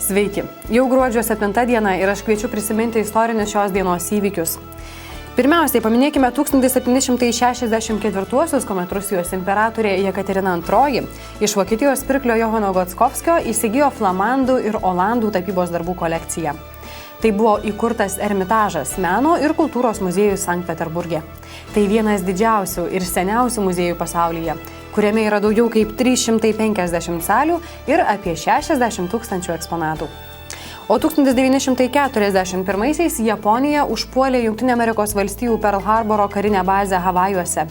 Sveiki, jau gruodžio 7 diena ir aš kviečiu prisiminti istorinius šios dienos įvykius. Pirmiausiai paminėkime 1764-uosius, kuomet Rusijos imperatorė Jekaterina II iš Vokietijos pirklio Johano Gockovskio įsigijo flamandų ir olandų tapybos darbų kolekciją. Tai buvo įkurtas Ermitažas meno ir kultūros muziejus Sankt Peterburge. Tai vienas didžiausių ir seniausių muziejų pasaulyje, kuriame yra daugiau kaip 350 salių ir apie 60 000 eksponatų. O 1941-aisiais Japonija užpuolė Jungtinių Amerikos valstijų Pearl Harboro karinę bazę Havajuose.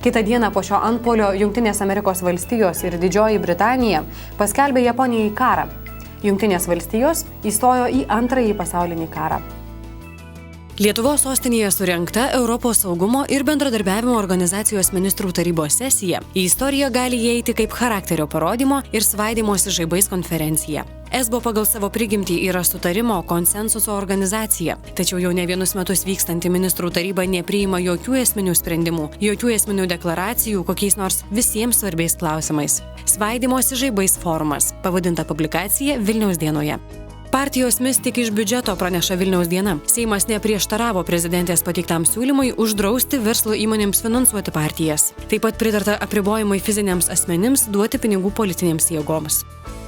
Kitą dieną po šio antpuolio Jungtinės Amerikos valstijos ir Didžioji Britanija paskelbė Japonijai karą. Jungtinės valstijos įstojo į Antrąjį pasaulinį karą. Lietuvos sostinėje surengta Europos saugumo ir bendradarbiavimo organizacijos ministrų tarybos sesija į istoriją gali įeiti kaip charakterio parodymo ir svaidymosi žaibais konferencija. ESBO pagal savo prigimtį yra sutarimo, konsensuso organizacija, tačiau jau ne vienus metus vykstanti ministrų taryba nepriima jokių esminių sprendimų, jokių esminių deklaracijų kokiais nors visiems svarbiais klausimais. Svaidymosi žaibais forumas, pavadinta publikacija Vilniaus dienoje. Partijos mis tik iš biudžeto praneša Vilniaus diena. Seimas neprieštaravo prezidentės pateiktam siūlymui uždrausti verslo įmonėms finansuoti partijas. Taip pat pritarta apribojimai fiziniams asmenims duoti pinigų politinėms jėgoms.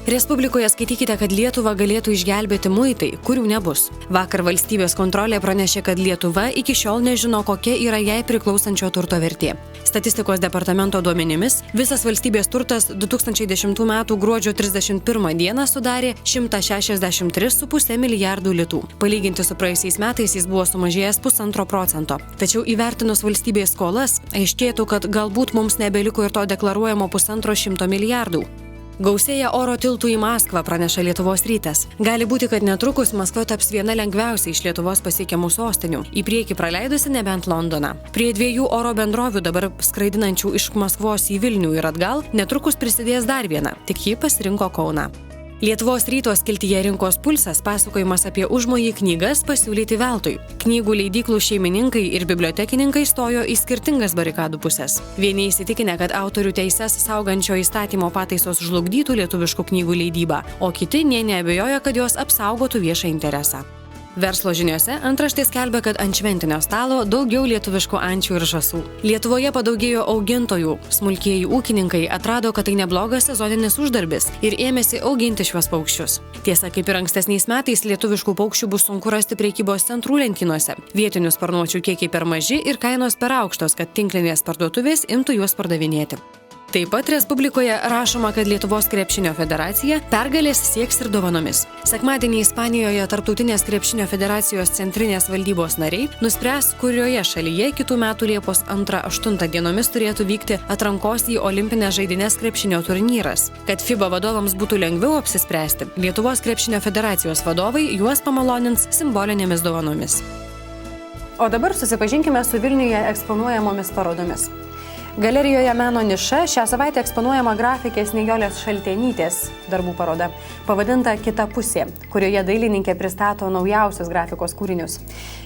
Respublikoje skaitykite, kad Lietuvą galėtų išgelbėti muitai, kurių nebus. Vakar valstybės kontrolė pranešė, kad Lietuva iki šiol nežino, kokia yra jai priklausančio turto vertė. Statistikos departamento duomenimis, visas valstybės turtas 2010 m. gruodžio 31 dieną sudarė 163,5 milijardų litų. Palyginti su praėjusiais metais jis buvo sumažėjęs 1,5%. Tačiau įvertinus valstybės skolas, aiškėtų, kad galbūt mums nebeliko ir to deklaruojamo 150 milijardų. Gausėja oro tiltų į Maskvą, praneša Lietuvos rytas. Gali būti, kad netrukus Maskva taps viena lengviausiai iš Lietuvos pasiekiamų sostinių, į priekį praleidusi nebent Londoną. Prie 2 oro bendrovių dabar skraidinančių iš Maskvos į Vilnių ir atgal netrukus prisidės dar viena, tik ji pasirinko Kauną. Lietuvos ryto skiltyje Rinkos pulsas pasakojimas apie užmojį knygas pasiūlyti veltui. Knygų leidyklų šeimininkai ir bibliotekininkai stojo į skirtingas barikadų pusės. Vieni įsitikinę, kad autorių teises saugančio įstatymo pataisos žlugdytų lietuviškų knygų leidybą, o kiti nė neabejoja, kad jos apsaugotų viešą interesą. Verslo žiniose antraštė skelbia, kad ant šventinio stalo daugiau lietuviškų ančių ir žąsų. Lietuvoje padaugėjo augintojų. Smulkieji ūkininkai atrado, kad tai neblogas sezoninis uždarbis ir ėmėsi auginti šiuos paukščius. Tiesa, kaip ir ankstesniais metais, lietuviškų paukščių bus sunku rasti prekybos centrų lentynose. Vietinių sparnuočių kiekiai per maži ir kainos per aukštos, kad tinklinės parduotuvės imtų juos pardavinėti. Taip pat Respublikoje rašoma, kad Lietuvos krepšinio federacija pergalės sieks ir dovanomis. Sekmadienį Ispanijoje Tarptautinės krepšinio federacijos centrinės valdybos nariai nuspręs, kurioje šalyje kitų metų Liepos 2-8 dienomis turėtų vykti atrankos į olimpinės žaidynės krepšinio turnyras. Kad FIBA vadovams būtų lengviau apsispręsti, Lietuvos krepšinio federacijos vadovai juos pamalonins simbolinėmis dovanomis. O dabar susipažinkime su Vilniuje eksponuojamomis parodomis. Galerijoje Meno niša šią savaitę eksponuojama grafikės Nijolės Šaltenytės darbų paroda, pavadinta Kita pusė, kurioje dailininkė pristato naujausius grafikos kūrinius.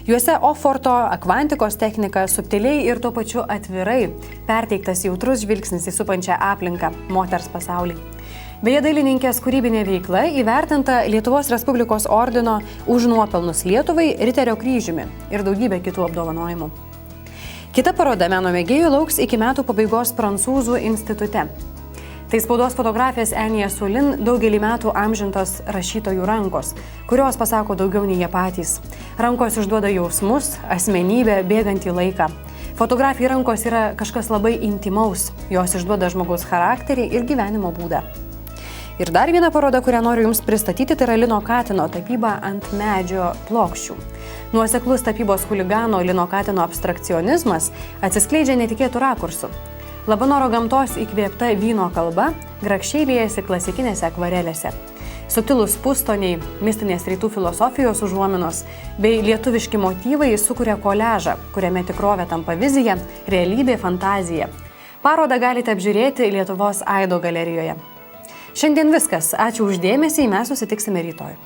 Juose oforto, akvantikos technika, subtiliai ir tuo pačiu atvirai perteiktas jautrus žvilgsnis į supančią aplinką, moters pasaulį. Beje, dailininkės kūrybinė veikla įvertinta Lietuvos Respublikos ordino už nuopelnus Lietuvai Riterio kryžiumi ir daugybė kitų apdovanojimų. Kita paroda meno mėgėjų lauks iki metų pabaigos Prancūzų institute. Tai spaudos fotografės Enija Sulin daugelį metų amžintos rašytojų rankos, kurios pasako daugiau nei jie patys. Rankos išduoda jausmus, asmenybę, bėgantį laiką. Fotografijai rankos yra kažkas labai intimaus, jos išduoda žmogaus charakterį ir gyvenimo būdą. Ir dar viena paroda, kurią noriu Jums pristatyti, tai yra Lino Katino tapyba ant medžio plokščių. Nuoseklus tapybos chuligano Lino Katino abstrakcionizmas atsiskleidžia netikėtų rakursų. Labanoro gamtos įkvėpta vyno kalba grakščiai liejasi klasikinėse akvarelėse. Subtilūs pustoniai, mistinės rytų filosofijos užuominos bei lietuviški motyvai sukuria koliažą, kuriame tikrovė tampa vizija, realybė, fantazija. Parodą galite apžiūrėti Lietuvos Aido galerijoje. Šiandien viskas. Ačiū už dėmesį, mes susitiksime rytoj.